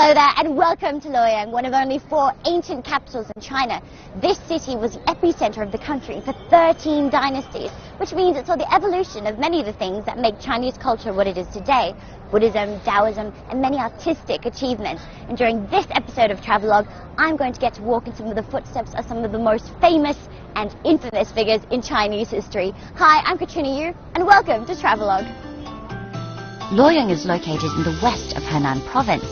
Hello there and welcome to Luoyang, one of only 4 ancient capitals in China. This city was the epicenter of the country for 13 dynasties, which means it saw the evolution of many of the things that make Chinese culture what it is today. Buddhism, Taoism, and many artistic achievements. And during this episode of Travelogue, I'm going to get to walk in some of the footsteps of some of the most famous and infamous figures in Chinese history. Hi, I'm Katrina Yu, and welcome to Travelogue. Luoyang is located in the west of Henan province.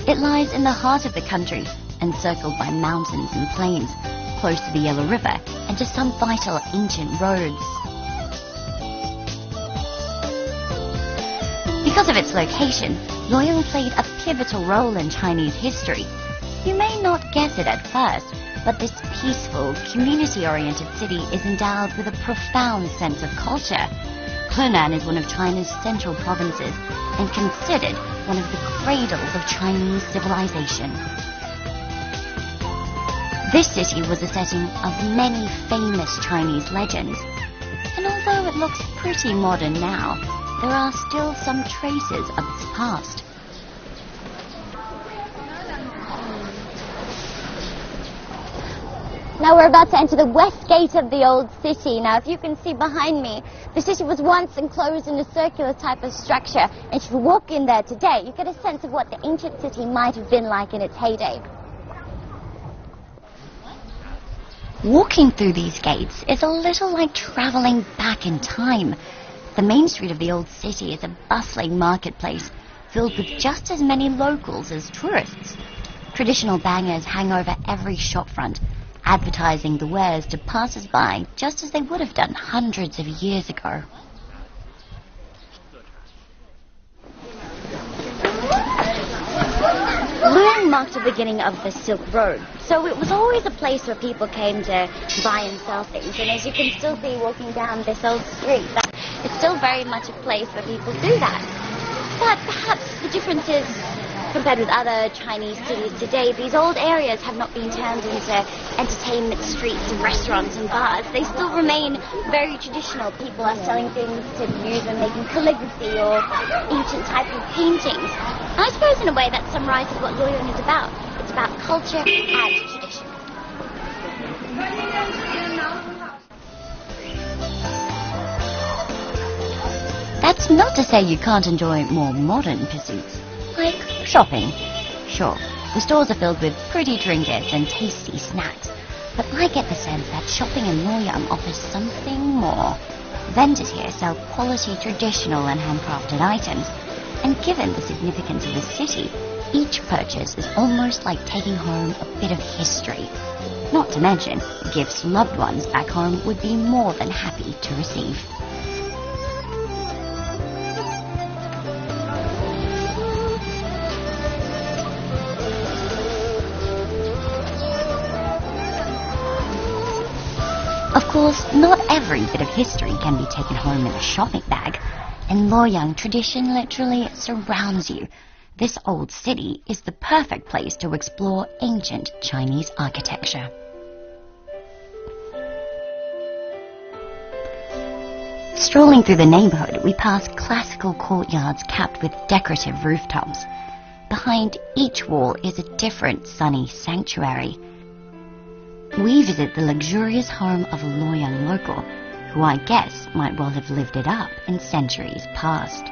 It lies in the heart of the country, encircled by mountains and plains, close to the Yellow River and to some vital ancient roads. Because of its location, Luoyang played a pivotal role in Chinese history. You may not guess it at first, but this peaceful, community-oriented city is endowed with a profound sense of culture. Henan is one of China's central provinces and considered one of the cradles of Chinese civilization. This city was the setting of many famous Chinese legends, and although it looks pretty modern now, there are still some traces of its past. Now we're about to enter the west gate of the old city. Now if you can see behind me, the city was once enclosed in a circular type of structure, and if you walk in there today, you get a sense of what the ancient city might have been like in its heyday. Walking through these gates is a little like traveling back in time. The main street of the old city is a bustling marketplace filled with just as many locals as tourists. Traditional bangers hang over every shopfront, advertising the wares to passers-by just as they would have done hundreds of years ago. Luoyang marked the beginning of the Silk Road, so it was always a place where people came to buy and sell things. And as you can still see walking down this old street, it's still very much a place where people do that. But perhaps the difference is, compared with other Chinese cities today, these old areas have not been turned into entertainment streets and restaurants and bars. They still remain very traditional. People are selling things to use when making calligraphy or ancient type of paintings. And I suppose in a way that summarizes what Luoyang is about. It's about culture and tradition. That's not to say you can't enjoy more modern pursuits, like shopping. Sure, the stores are filled with pretty trinkets and tasty snacks, but I get the sense that shopping in Luoyang offers something more. Vendors here sell quality traditional and handcrafted items, and given the significance of the city, each purchase is almost like taking home a bit of history. Not to mention, gifts loved ones back home would be more than happy to receive. Of course, not every bit of history can be taken home in a shopping bag. In Luoyang, tradition literally surrounds you. This old city is the perfect place to explore ancient Chinese architecture. Strolling through the neighborhood, we pass classical courtyards capped with decorative rooftops. Behind each wall is a different sunny sanctuary. We visit the luxurious home of a Luoyang local, who I guess might well have lived it up in centuries past.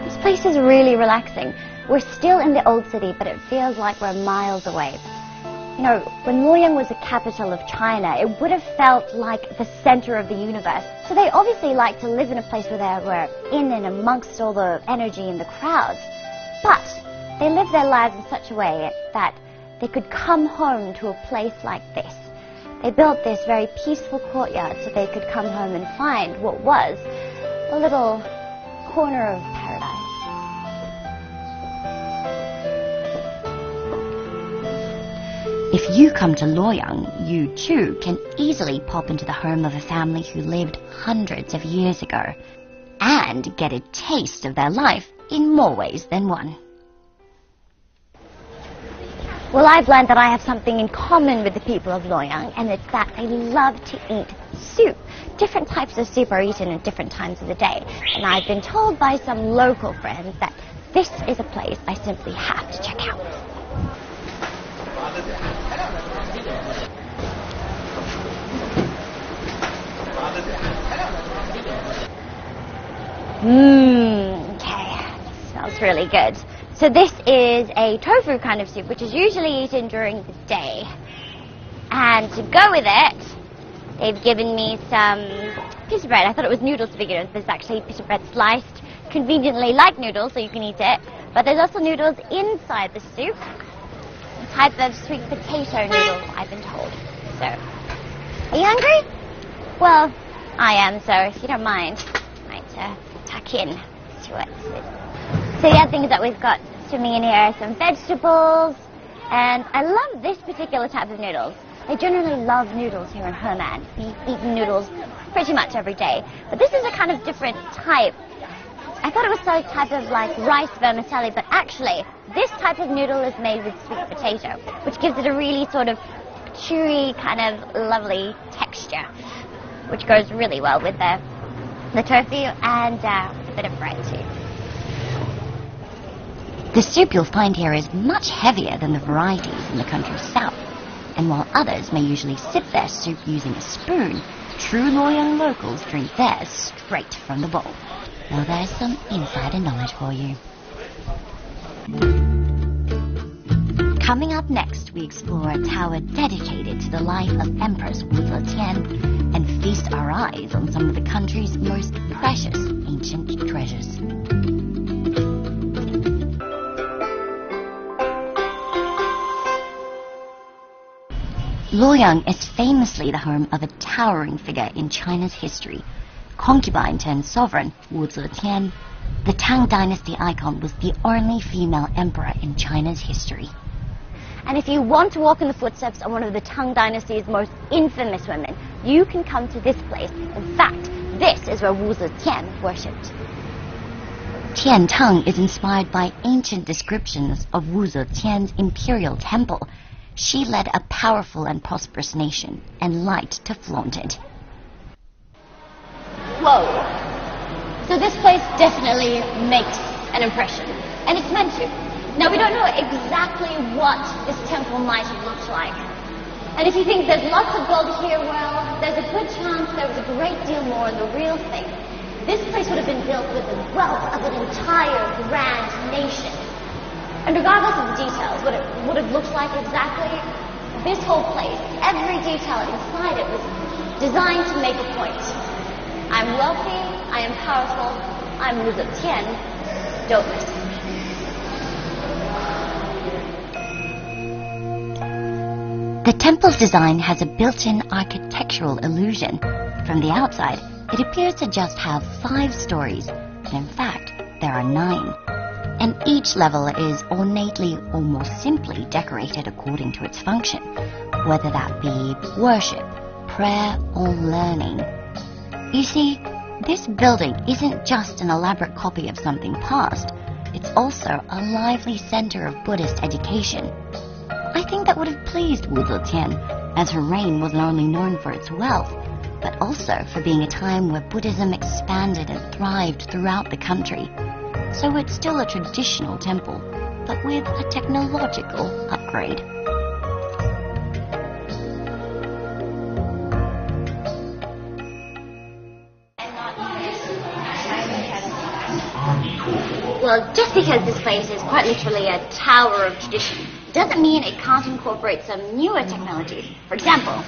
This place is really relaxing. We're still in the old city, but it feels like we're miles away. You know, when Luoyang was the capital of China, it would have felt like the center of the universe. So they obviously like to live in a place where they were in and amongst all the energy and the crowds. But they lived their lives in such a way that they could come home to a place like this. They built this very peaceful courtyard so they could come home and find what was a little corner of paradise. If you come to Luoyang, you too can easily pop into the home of a family who lived hundreds of years ago and get a taste of their life in more ways than one. Well, I've learned that I have something in common with the people of Luoyang, and it's that they love to eat soup. Different types of soup are eaten at different times of the day, and I've been told by some local friends that this is a place I simply have to check out. Okay, smells really good. So this is a tofu kind of soup, which is usually eaten during the day. And to go with it, they've given me some pita bread. I thought it was noodles to begin with, but it's actually pita bread sliced conveniently like noodles, so you can eat it. But there's also noodles inside the soup, a type of sweet potato noodle, I've been told. So, are you hungry? Well, I am, so if you don't mind, I might tuck in to it. So the other thing is that we've got swimming in here some vegetables, and I love this particular type of noodles. They generally love noodles here in Henan. We eat noodles pretty much every day, but this is a kind of different type. I thought it was some type of like rice vermicelli, but actually this type of noodle is made with sweet potato, which gives it a really sort of chewy, kind of lovely texture, which goes really well with the tofu and a bit of bread too. The soup you'll find here is much heavier than the varieties in the country's south, and while others may usually sip their soup using a spoon, true Luoyang locals drink theirs straight from the bowl. Now there's some insider knowledge for you. Coming up next, we explore a tower dedicated to the life of Empress Wu Zetian and feast our eyes on some of the country's most precious ancient treasures. Luoyang is famously the home of a towering figure in China's history. Concubine turned sovereign, Wu Zetian, the Tang Dynasty icon, was the only female emperor in China's history. And if you want to walk in the footsteps of one of the Tang Dynasty's most infamous women, you can come to this place. In fact, this is where Wu Zetian worshipped. Tiantang is inspired by ancient descriptions of Wu Zetian's imperial temple. She led a powerful and prosperous nation and liked to flaunt it. Whoa! So this place definitely makes an impression, and it's meant to. Now we don't know exactly what this temple might have looked like. And if you think there's lots of gold here, well, there's a good chance there was a great deal more in the real thing. This place would have been built with the wealth of an entire grand nation. And regardless of the details, what it would have looked like exactly, this whole place, every detail inside it was designed to make a point. I'm wealthy, I am powerful, I'm Wu Zetian, don't miss me. The temple's design has a built-in architectural illusion. From the outside, it appears to just have 5 stories, but in fact, there are 9. And each level is ornately or more simply decorated according to its function, whether that be worship, prayer, or learning. You see, this building isn't just an elaborate copy of something past, it's also a lively center of Buddhist education. I think that would have pleased Wu Zetian, as her reign wasn't only known for its wealth, but also for being a time where Buddhism expanded and thrived throughout the country. So it's still a traditional temple, but with a technological upgrade. Well, just because this place is quite literally a tower of tradition doesn't mean it can't incorporate some newer technologies. For example,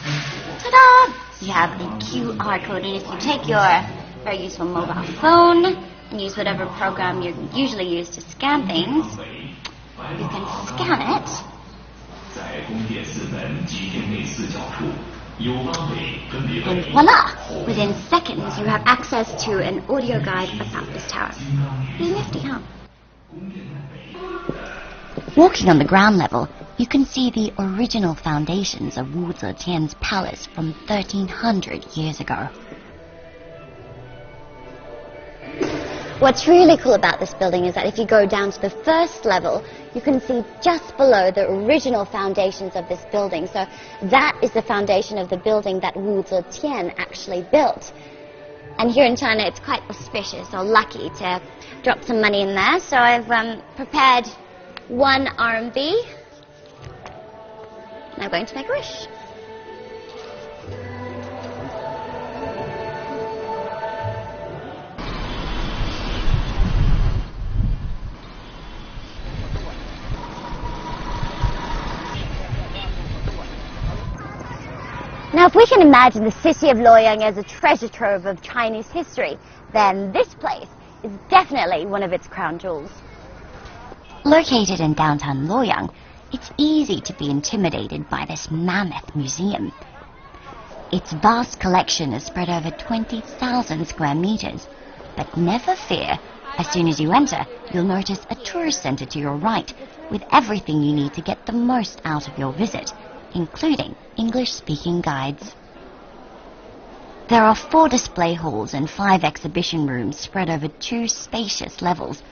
ta-da! You have a QR code, and if you take your very useful mobile phone and use whatever program you usually use to scan things, you can scan it. And voila! Within seconds, you have access to an audio guide about this tower. Pretty nifty, huh? Walking on the ground level, you can see the original foundations of Wu Zetian's palace from 1300 years ago. What's really cool about this building is that if you go down to the first level, you can see just below the original foundations of this building. So that is the foundation of the building that Wu Zetian actually built. And here in China, it's quite auspicious or lucky to drop some money in there. So I've prepared 1 RMB. And I'm going to make a wish. Now, if we can imagine the city of Luoyang as a treasure trove of Chinese history, then this place is definitely one of its crown jewels. Located in downtown Luoyang, it's easy to be intimidated by this mammoth museum. Its vast collection is spread over 20,000 square meters. But never fear, as soon as you enter, you'll notice a tourist center to your right, with everything you need to get the most out of your visit, including English-speaking guides. There are 4 display halls and 5 exhibition rooms spread over 2 spacious levels.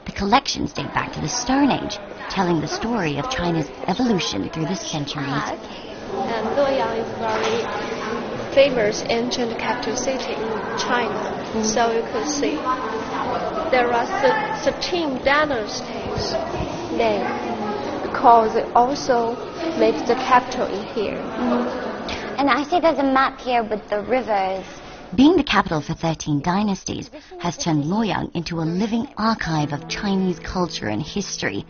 The collections date back to the Stone Age, telling the story of China's evolution through the centuries. And Luoyang is very famous ancient capital city in China. So you could see there are 13 dynasties there, because it also makes the capital in here. And I see there's a map here with the rivers. Being the capital for 13 dynasties has turned Luoyang into a living archive of Chinese culture and history,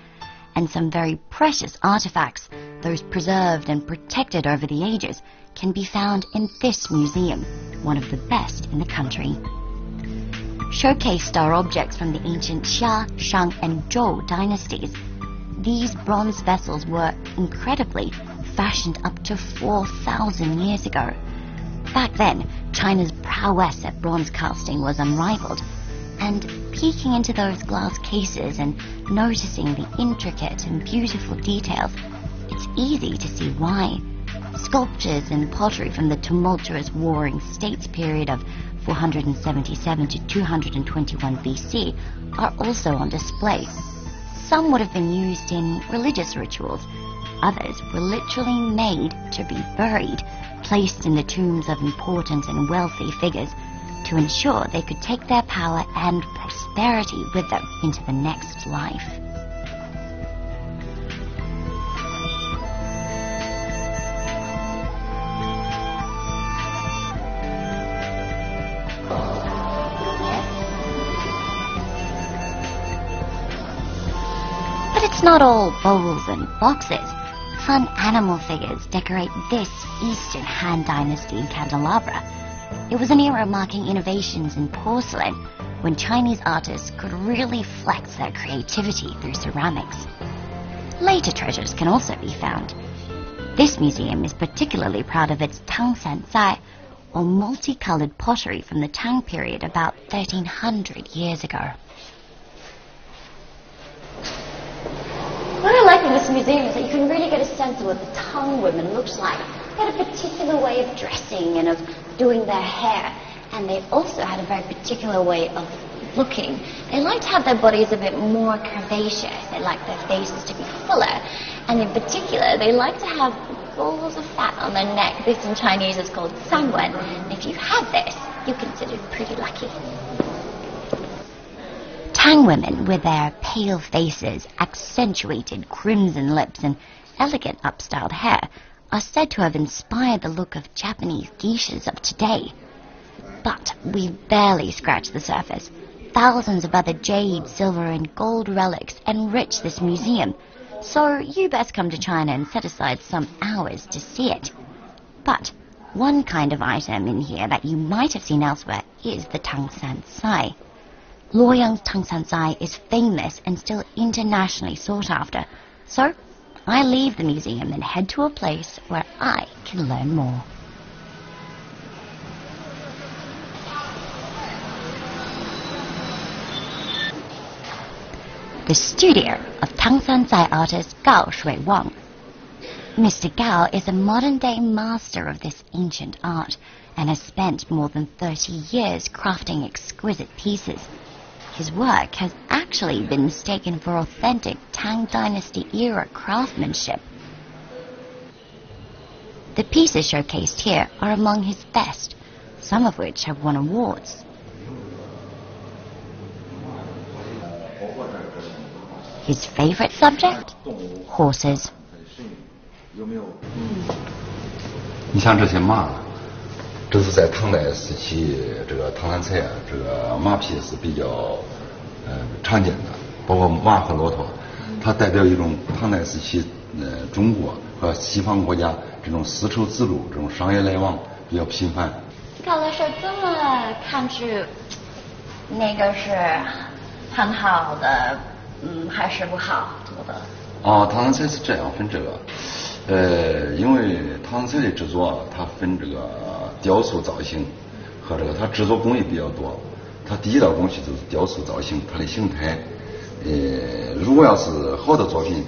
and some very precious artifacts, those preserved and protected over the ages, can be found in this museum, one of the best in the country. Showcased are objects from the ancient Xia, Shang and Zhou dynasties. These bronze vessels were, incredibly, fashioned up to 4,000 years ago. Back then, China's prowess at bronze casting was unrivaled, and peeking into those glass cases and noticing the intricate and beautiful details, it's easy to see why. Sculptures and pottery from the tumultuous Warring States period of 477 to 221 BC are also on display. Some would have been used in religious rituals. Others were literally made to be buried, placed in the tombs of important and wealthy figures to ensure they could take their power and prosperity with them into the next life. But it's not all bowls and boxes. Fun animal figures decorate this Eastern Han Dynasty candelabra. It was an era marking innovations in porcelain, when Chinese artists could really flex their creativity through ceramics. Later treasures can also be found. This museum is particularly proud of its Tang San Zai, or multicolored pottery from the Tang period about 1300 years ago. What I like in this museum is that you can really get a sense of what the Tang women looks like. They had a particular way of dressing and of doing their hair, and they also had a very particular way of looking. They like to have their bodies a bit more curvaceous. They like their faces to be fuller, and in particular, they like to have balls of fat on their neck. This in Chinese is called sanguan. If you have this, you're considered pretty lucky. Tang women, with their pale faces, accentuated crimson lips, and elegant upstyled hair, are said to have inspired the look of Japanese geishas of today. But we've barely scratched the surface. Thousands of other jade, silver, and gold relics enrich this museum, so you best come to China and set aside some hours to see it. But one kind of item in here that you might have seen elsewhere is the Tang San Sai. Luoyang's Tang San Sai is famous and still internationally sought after, so I leave the museum and head to a place where I can learn more. The studio of Tang San Sai artist Gao Shui Wang. Mr. Gao is a modern-day master of this ancient art and has spent more than 30 years crafting exquisite pieces. his work has actually been mistaken for authentic Tang Dynasty era craftsmanship. The pieces showcased here are among his best, some of which have won awards. His favorite subject? Horses. 你像这些马，这是在唐代时期，这个唐三彩啊，这个马匹是比较常见的，包括马和骆驼，它代表一种唐代时期中国和西方国家这种丝绸之路这种商业来往比较频繁。高老师这么看出那个是很好的，还是不好做的？哦，唐三彩是这样分这个。因为唐三彩的制作啊，它分这个雕塑造型和这个它制作工艺比较多。它第一道工序就是雕塑造型，它的形态。如果要是好的作品，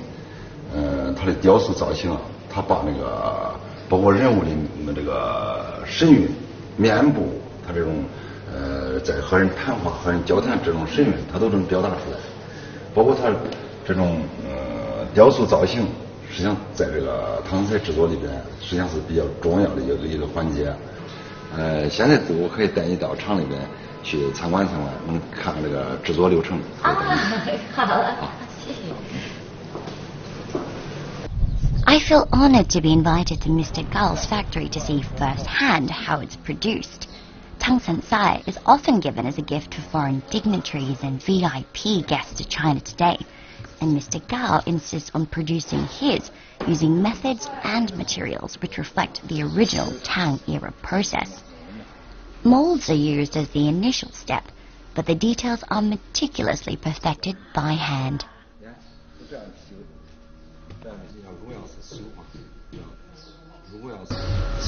它的雕塑造型啊，它把那个包括人物的这个神韵、面部，它这种在和人谈话、和人交谈这种神韵，它都能表达出来。包括它这种雕塑造型。实际上，在这个唐三彩制作里边，实际上是比较重要的一个环节。现在我可以带你到厂里边去参观参观，能看这个制作流程。好了，谢谢。I feel honored to be invited to Mr. Gal's factory to see firsthand how it's produced. Tangsansai is often given as a gift to foreign dignitaries and VIP guests to China today. And Mr. Gao insists on producing his using methods and materials which reflect the original Tang-era process. Molds are used as the initial step, but the details are meticulously perfected by hand.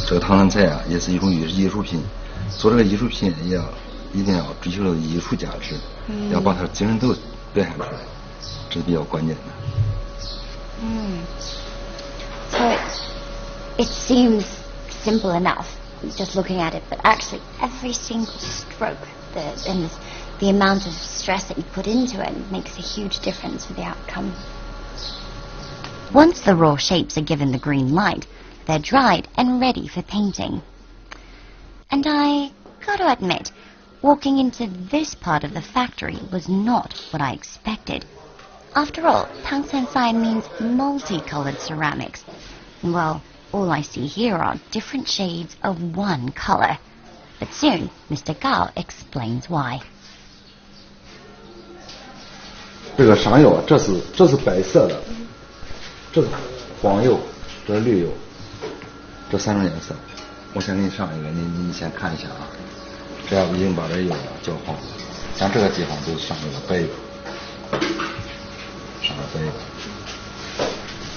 这个唐三彩啊，也是一种艺术品。做这个艺术品一定要追求艺术价值，要把它精神头表现出来。这是比较关键的。So it seems simple enough, just looking at it, but actually every single stroke, the amount of stress that you put into it makes a huge difference for the outcome. Once the raw shapes are given the green light, they're dried and ready for painting. And I gotta admit, walking into this part of the factory was not what I expected. After all, Tangsansai means multicolored ceramics. Well, all I see here are different shades of one color. But soon, Mr. Gao explains why. 这个上釉，这是白色的，这是黄釉，这是绿釉，这三种颜色。我先给你上一个，你先看一下啊。这样已经把这釉焦黄了，像这个地方就上这个白釉。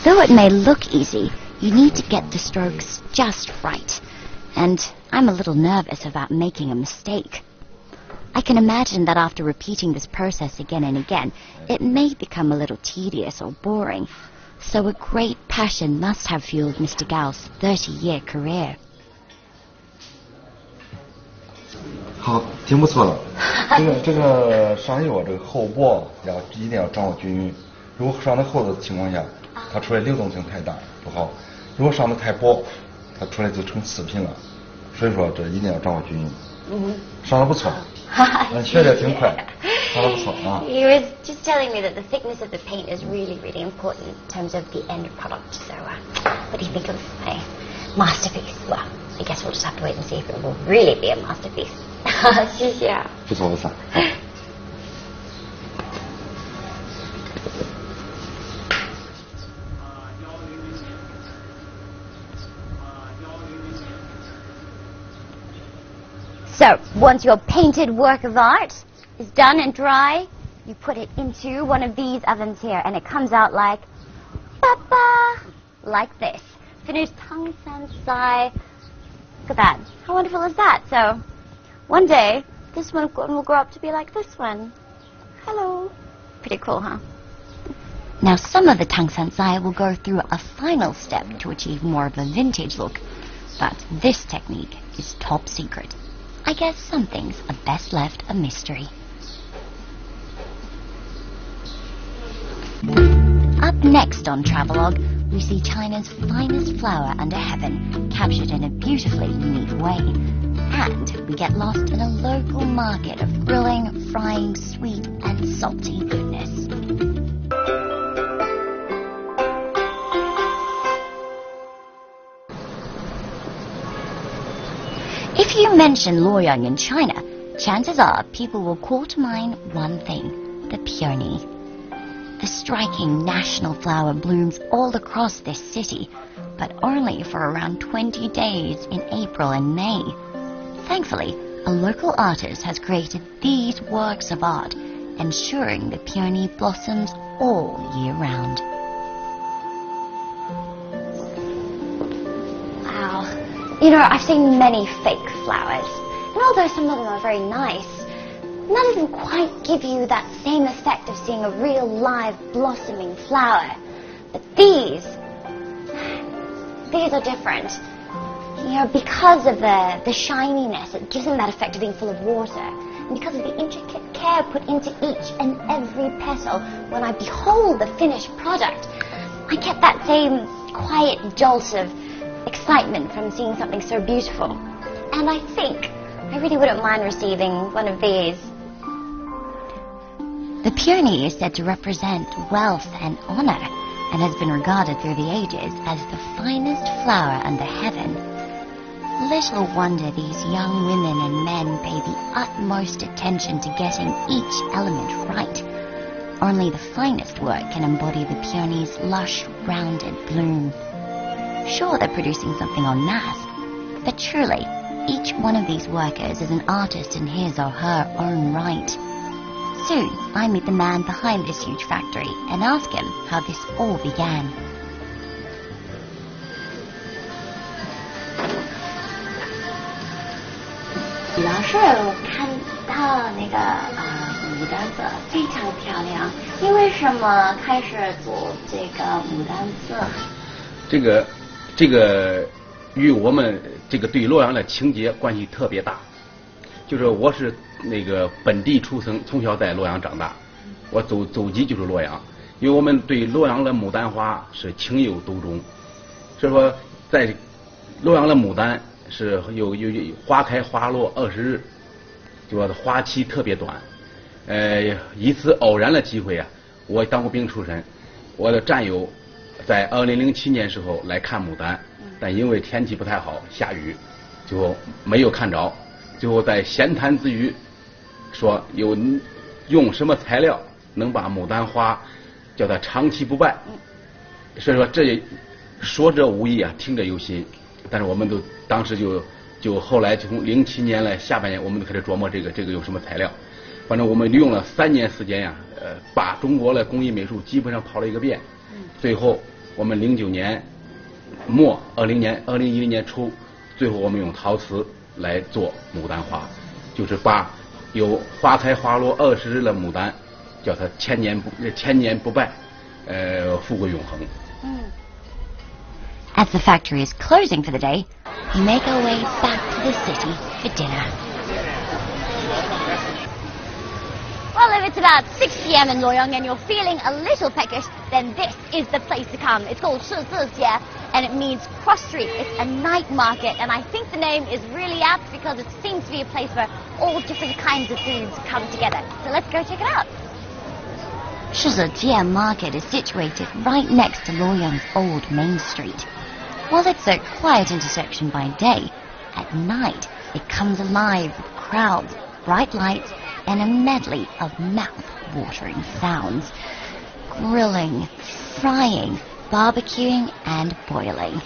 Though it may look easy, you need to get the strokes just right. And I'm a little nervous about making a mistake. I can imagine that after repeating this process again and again, it may become a little tedious or boring. So a great passion must have fueled Mr. Gao's 30-year career. 好，挺不错的。这个上釉这个厚薄一定要掌握均匀。如果上的厚的情况下，它出来流动性太大不好；如果上的太薄，它出来就成次品了。所以说这一定要掌握均匀。上的不错，学得挺快，上的不错啊。He was just telling me that the thickness of the paint is really, really important in terms of the end product. So, what do you think of my masterpiece? Well, I guess we'll just have to wait and see if it will really be a masterpiece. 谢谢啊。不错不错。So, once your painted work of art is done and dry, you put it into one of these ovens here, and it comes out like, like this. Finished Tangsansai. Look at that. How wonderful is that? So, one day, this one will grow up to be like this one. Hello. Pretty cool, huh? Now, some of the Tangsansai will go through a final step to achieve more of a vintage look, but this technique is top secret. I guess some things are best left a mystery. Next on Travelogue, we see China's finest flower under heaven, captured in a beautifully unique way. And we get lost in a local market of grilling, frying, sweet and salty goodness. If you mention Luoyang in China, chances are people will call to mind one thing: the peony. The striking national flower blooms all across this city, but only for around 20 days in April and May. Thankfully, a local artist has created these works of art, ensuring the peony blossoms all year round. Wow. You know, I've seen many fake flowers, and although some of them are very nice, none of them quite give you that same effect of seeing a real live blossoming flower. But these are different. You know, because of the shininess, it gives them that effect of being full of water. And because of the intricate care put into each and every petal, when I behold the finished product, I get that same quiet jolt of excitement from seeing something so beautiful. And I think I really wouldn't mind receiving one of these. The peony is said to represent wealth and honor, and has been regarded through the ages as the finest flower under heaven. Little wonder these young women and men pay the utmost attention to getting each element right. Only the finest work can embody the peony's lush, rounded bloom. Sure, they're producing something en masse, but truly, each one of these workers is an artist in his or her own right. Soon, I meet the man behind this huge factory and ask him how this all began. 李老师，我看到那个牡丹色非常漂亮，你为什么开始做这个牡丹色？这个与我们这个对洛阳的情结关系特别大。就是我是那个本地出生，从小在洛阳长大，我祖籍就是洛阳，因为我们对洛阳的牡丹花是情有独钟，所以说在洛阳的牡丹是有花开花落20日，就说花期特别短。一次偶然的机会啊，我当过兵出身，我的战友在2007年时候来看牡丹，但因为天气不太好，下雨，就没有看着。最后在闲谈之余，说用什么材料能把牡丹花叫它长期不败。所以说这说者无意啊，听者有心。但是我们都当时就后来从07年来下半年，我们就开始琢磨这个有什么材料。反正我们利用了3年时间呀，把中国的工艺美术基本上跑了一个遍。最后我们09年末2010年初，最后我们用陶瓷来做牡丹花，就是把有花开花落20日的牡丹，叫它千年不败，富贵永恒。As the factory is closing for the day, we make our way back to the city for dinner. Well, if it's about 6 p.m. in Luoyang and you're feeling a little peckish, then this is the place to come. It's called Shizijie, and it means cross street. It's a night market, and I think the name is really apt because it seems to be a place where all different kinds of foods come together. So let's go check it out. Shizijie Market is situated right next to Luoyang's old main street. While it's a quiet intersection by day, at night it comes alive with crowds, bright lights, and a medley of mouth-watering sounds. Grilling, frying, barbecuing, and boiling.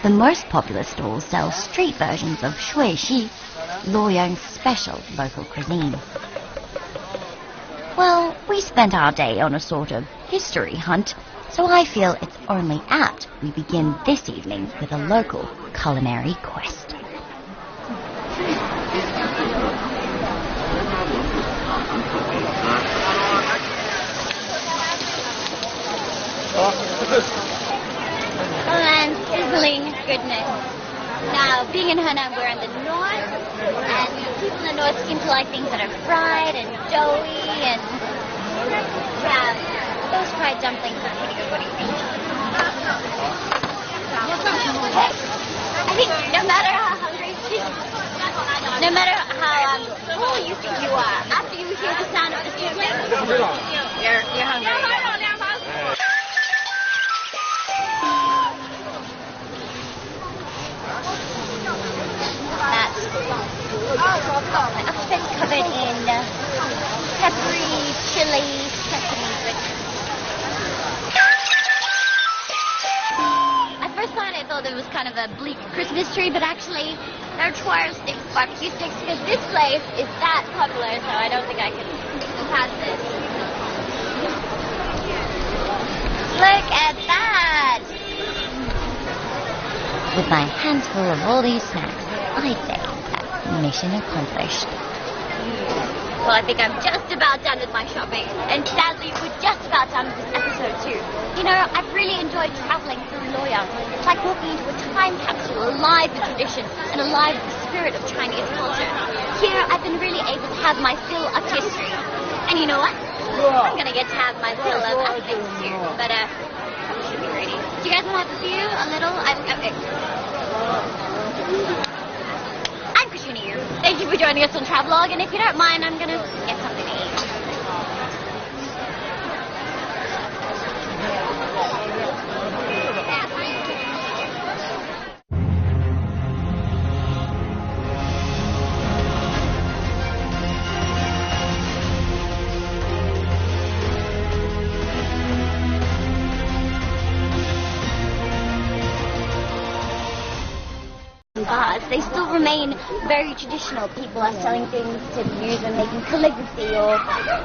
The most popular stalls sell street versions of shui xi, Luoyang's special local cuisine. Well, we spent our day on a sort of history hunt, so I feel it's only apt we begin this evening with a local culinary quest. And sizzling goodness. Now, being in Henan, we're in the north, and people in the north seem to like things that are fried and doughy, and yeah, those fried dumplings are pretty good. No matter how full you think you are, after you hear the sound of the sizzling, you're hungry. That's a fish covered in peppery, chili, sesame chicken. At first sight, I thought it was kind of a bleak Christmas tree, but actually, they're twirl sticks, barbecue sticks, because this place is that popular, so I don't think I can pass this. Look at that! With my hands full of all these snacks, I'd say that mission accomplished. Well, I think I'm just about done with my shopping, and sadly, we're just about done with this episode too. You know, I've really enjoyed traveling through Luoyang. It's like walking into a time capsule, alive with tradition and alive with the spirit of Chinese culture. Here, I've been really able to have my fill of history. And you know what? I'm gonna get to have my fill of other things too. But, should be ready. Do you guys want to have a few? A little? I'm Katrina Yu. Thank you for joining us on Travelogue, and if you don't mind, I'm gonna get something to eat. Bars, they still remain very traditional. People are selling things to use when making calligraphy or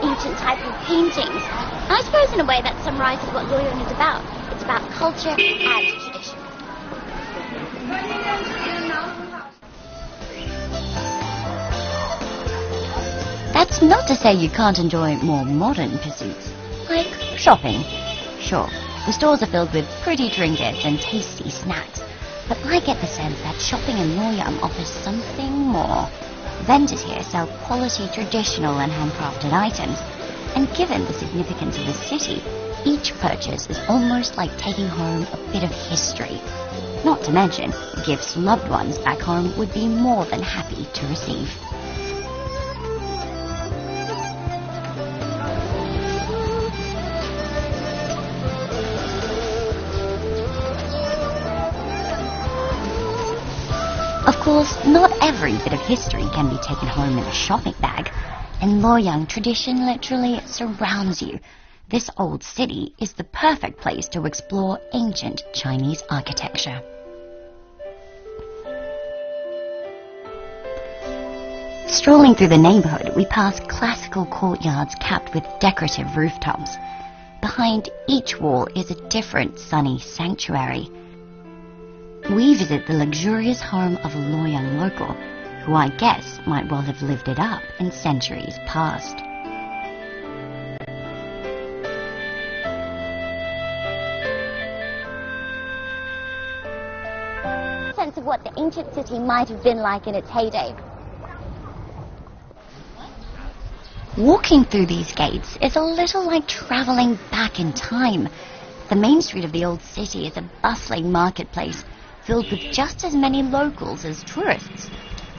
ancient type of paintings. And I suppose in a way that summarizes what Luoyang is about. It's about culture and tradition. That's not to say you can't enjoy more modern pursuits, like shopping. Sure, the stores are filled with pretty trinkets and tasty snacks, but I get the sense that shopping in Luoyang offers something more. Vendors here sell quality traditional and handcrafted items, and given the significance of the city, each purchase is almost like taking home a bit of history. Not to mention, gifts loved ones back home would be more than happy to receive. Of course, not every bit of history can be taken home in a shopping bag. In Luoyang, tradition literally surrounds you. This old city is the perfect place to explore ancient Chinese architecture. Strolling through the neighborhood, we pass classical courtyards capped with decorative rooftops. Behind each wall is a different sunny sanctuary. We visit the luxurious home of a Luoyang local, who I guess might well have lived it up in centuries past. Sense of what the ancient city might have been like in its heyday. Walking through these gates is a little like traveling back in time. The main street of the old city is a bustling marketplace, filled with just as many locals as tourists.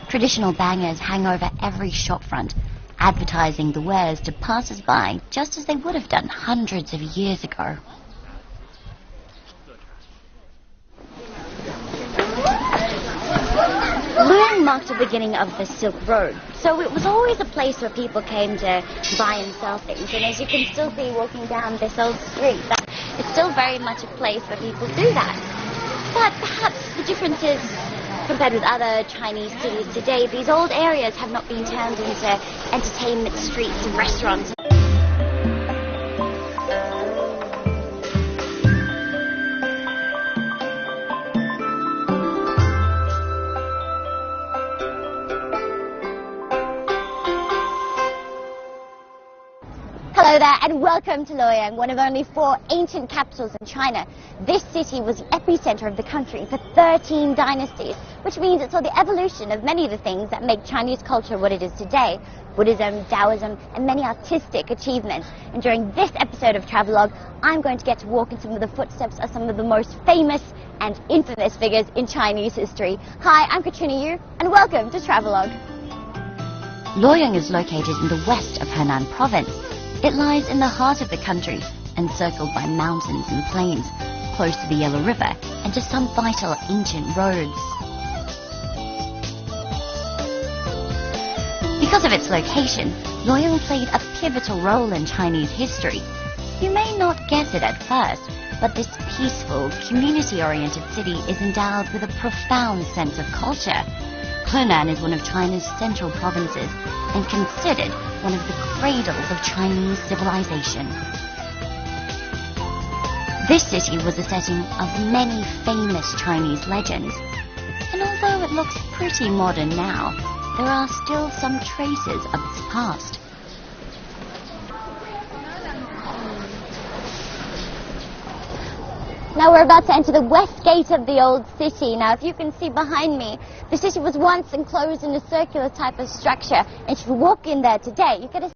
Traditional bangers hang over every shopfront, advertising the wares to passers-by just as they would have done hundreds of years ago. Luoyang marked the beginning of the Silk Road, so it was always a place where people came to buy and sell things. And as you can still see walking down this old street, that it's still very much a place where people do that. But perhaps the difference is, compared with other Chinese cities today, these old areas have not been turned into entertainment streets and restaurants. Hello there and welcome to Luoyang, one of only 4 ancient capitals in China. This city was the epicenter of the country for 13 dynasties, which means it saw the evolution of many of the things that make Chinese culture what it is today. Buddhism, Taoism, and many artistic achievements. And during this episode of Travelogue, I'm going to get to walk in some of the footsteps of some of the most famous and infamous figures in Chinese history. Hi, I'm Katrina Yu, and welcome to Travelogue. Luoyang is located in the west of Henan province. It lies in the heart of the country, encircled by mountains and plains, close to the Yellow River and to some vital ancient roads. Because of its location, Luoyang played a pivotal role in Chinese history. You may not guess it at first, but this peaceful, community-oriented city is endowed with a profound sense of culture. Henan is one of China's central provinces and considered one of the cradles of Chinese civilization. This city was the setting of many famous Chinese legends, and although it looks pretty modern now, there are still some traces of its past. Now we're about to enter the west gate of the old city. Now, if you can see behind me, the city was once enclosed in a circular type of structure, and if you walk in there today, you get a